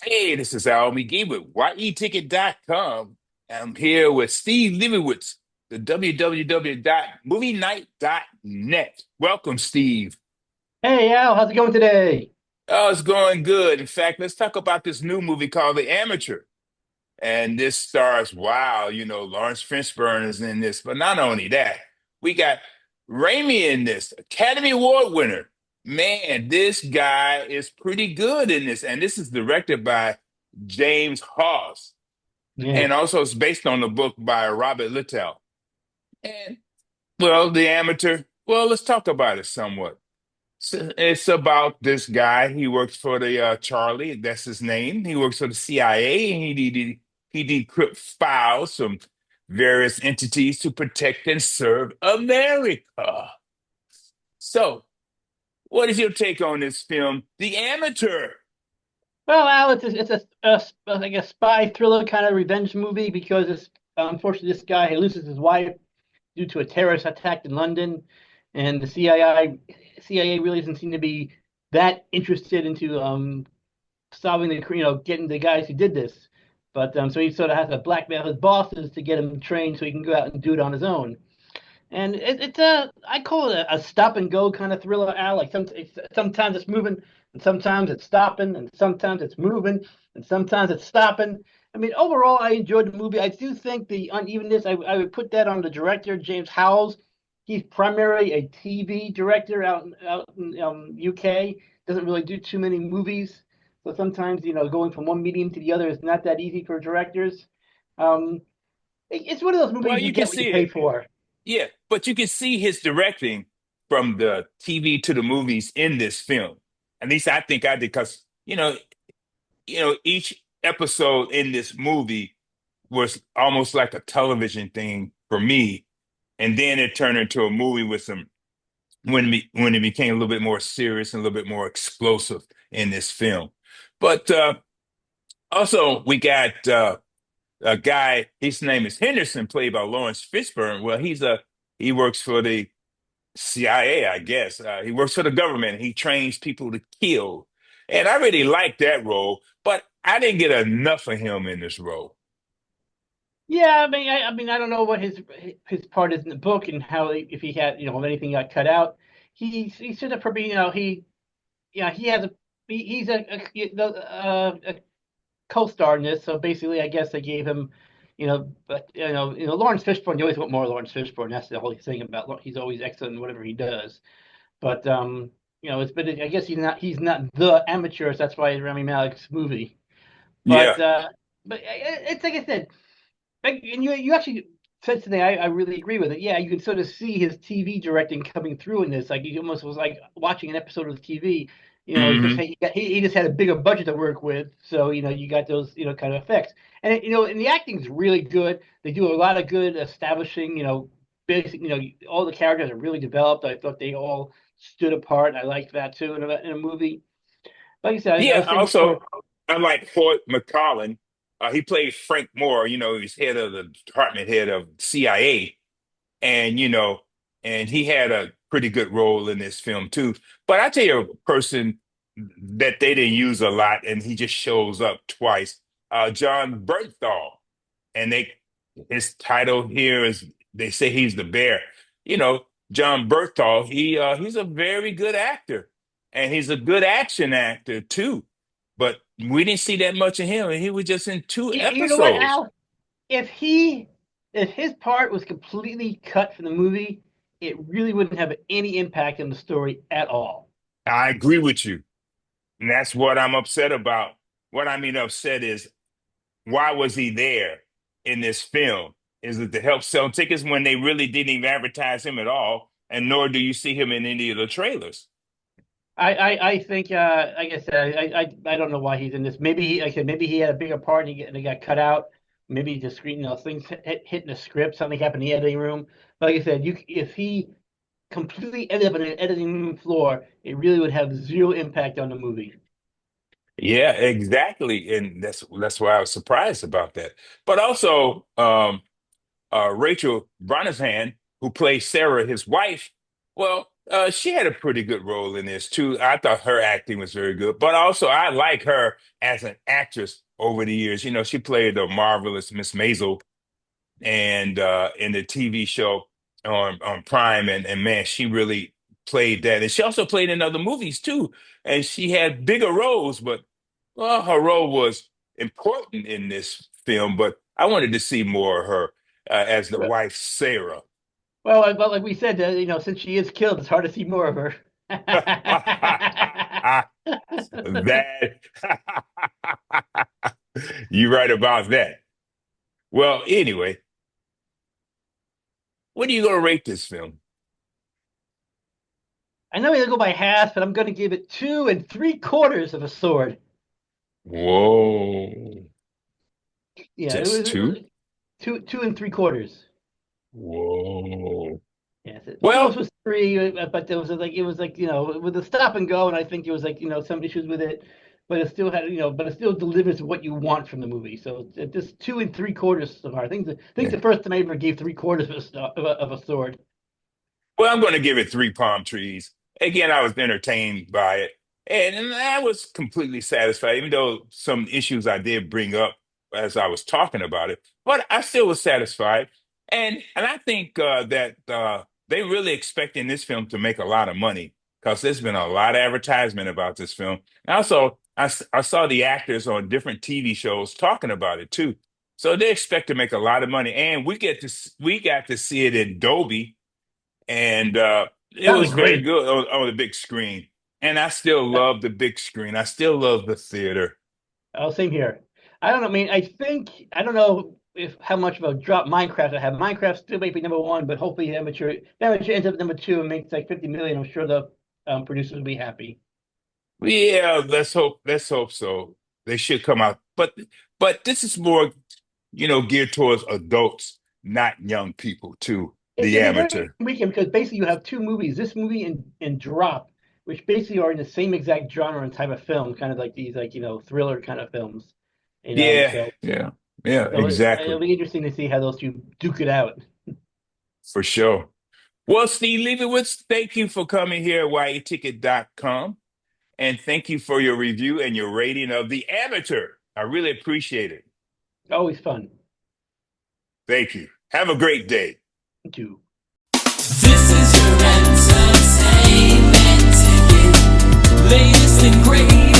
Hey, this is Al McGee with YETicket.com. I'm here with Steve Leibowitz, the www.movienight.net. Welcome, Steve. Hey Al, how's it going today? Oh, it's going good. In fact, let's talk about this new movie called The Amateur. And this stars, wow, Lawrence Fishburne is in this. But not only that, we got Raimi in this, Academy Award winner. Man, this guy is pretty good in this. And this is directed by James Hawes. Yeah. And also it's based on the book by Robert Littell. And well, The Amateur, well, let's talk about it somewhat. It's about this guy. He works for the Charlie, that's his name. He works for the CIA, and he decrypt files from various entities to protect and serve America. So, what is your take on this film, The Amateur? Well, Al, it's like a spy thriller kind of revenge movie because it's unfortunately this guy he loses his wife due to a terrorist attack in London, and the CIA really doesn't seem to be that interested into solving getting the guys who did this. But so he sort of has to blackmail his bosses to get him trained so he can go out and do it on his own. And it's a I call it a stop and go kind of thriller, Al. Like sometimes it's moving, and sometimes it's stopping, and sometimes it's moving, and sometimes it's stopping. I mean, overall, I enjoyed the movie. I do think the unevenness, I would put that on the director, James Howells. He's primarily a TV director out in UK. Doesn't really do too many movies. So sometimes, going from one medium to the other is not that easy for directors. Um, it's one of those Well, movies you you can get what you see pay it. for. Yeah, but you can see his directing from the TV to the movies in this film. At least I think I did, because each episode in this movie was almost like a television thing for me, and then it turned into a movie with some when it became a little bit more serious and a little bit more explosive in this film. But also we got a guy. His name is Henderson, played by Lawrence Fishburne. Well, he works for the CIA, I guess. He works for the government. He trains people to kill. And I really like that role, but I didn't get enough of him in this role. Yeah, I mean, I don't know what his part is in the book and how if he had, if anything got cut out. He should have probably, yeah, he has he's a co-star in this. So basically, I guess they gave him, but Lawrence Fishburne. You always want more Lawrence Fishburne. That's the whole thing about. He's always excellent in whatever he does. But I guess he's not the amateur. So that's why it's Rami Malek's movie. Yeah. But it's like I said. And you actually said something I really agree with it. Yeah, you can sort of see his TV directing coming through in this. Like he almost was like watching an episode of TV. It's just Hmm. he just had a bigger budget to work with, so you got those kind of effects. And and the acting's really good. They do a lot of good establishing. Basic. All the characters are really developed. I thought they all stood apart. I liked that too in a movie. Like I said, I Yeah. was saying Also, before. unlike Fort McCollum, he played Frank Moore. He's head of the department head of CIA, and and he had a pretty good role in this film too. But I tell you, a person that they didn't use a lot, and he just shows up twice. John Bernthal, and his title here is, they say he's the bear. You know, John Bernthal, he's a very good actor, and he's a good action actor too. But we didn't see that much of him, and he was just in two You know what, episodes. Al? if he if his part was completely cut from the movie, it really wouldn't have any impact on the story at all. I agree with you. And that's what I'm upset about. What I mean upset is, why was he there in this film? Is it to help sell tickets when they really didn't even advertise him at all? And nor do you see him in any of the trailers. I think like I said, I don't know why he's in this. Maybe like I said, maybe he had a bigger part and he got cut out. Maybe the screen, things hitting the script, something happened in the editing room. But like I said, you if he completely ended up in an editing room floor, it really would have zero impact on the movie. Yeah, exactly. And that's why I was surprised about that. But also, Rachel Brosnahan, who plays Sarah, his wife, well, She had a pretty good role in this too. I thought her acting was very good, but also I like her as an actress over the years. You know, she played the marvelous Miss Maisel and in the TV show on Prime, and man, she really played that. And she also played in other movies too, and she had bigger roles, but well, her role was important in this film. But I wanted to see more of her as the wife Sarah. Well, like we said, since she is killed, it's hard to see more of her. That you're right about that. Well, anyway, what are you going to rate this film? I know we're gonna go by half, but I'm gonna give it 2 3/4 of a sword. Whoa, Yeah, just it was two? 2 2 3/4. Whoa. Yes, it almost Well, was three, but there was like it was like with the stop and go, and I think it was like some issues with it, but it still had but it still delivers what you want from the movie. So it's just 2 3/4 so far. I think the first time I ever gave 3/4 of a sword. well, I'm going to give it three palm trees. Again, I was entertained by it, and I was completely satisfied, even though some issues I did bring up as I was talking about it. But I still was satisfied, and I think that they really expecting this film to make a lot of money because there's been a lot of advertisement about this film. And also, I saw the actors on different TV shows talking about it too, so they expect to make a lot of money, and we got to see it in Dolby and it Sounded was very great. good on the big screen. And I still love the big screen. I still love the theater. Oh, same here. I don't know. I mean, I don't know if how much of a drop Minecraft I have. Minecraft still may be number one, but hopefully amateur ends up number two and makes like 50 million. I'm sure the producers will be happy. Yeah, let's hope. Let's hope so. They should come out, but this is more, geared towards adults, not young people. Too the It's a amateur. very weekend because basically you have two movies, this movie and Drop, which basically are in the same exact genre and type of film, kind of like these like thriller kind of films. Yeah, So yeah, yeah. it'll Exactly, be interesting to see how those two duke it out. for sure. Well, Steve Leibowitz, thank you for coming here at YATicket.com. And thank you for your review and your rating of The Amateur. I really appreciate it. Always fun. Thank you. Have a great day. Too. This is your entertainment ticket. Latest and greatest.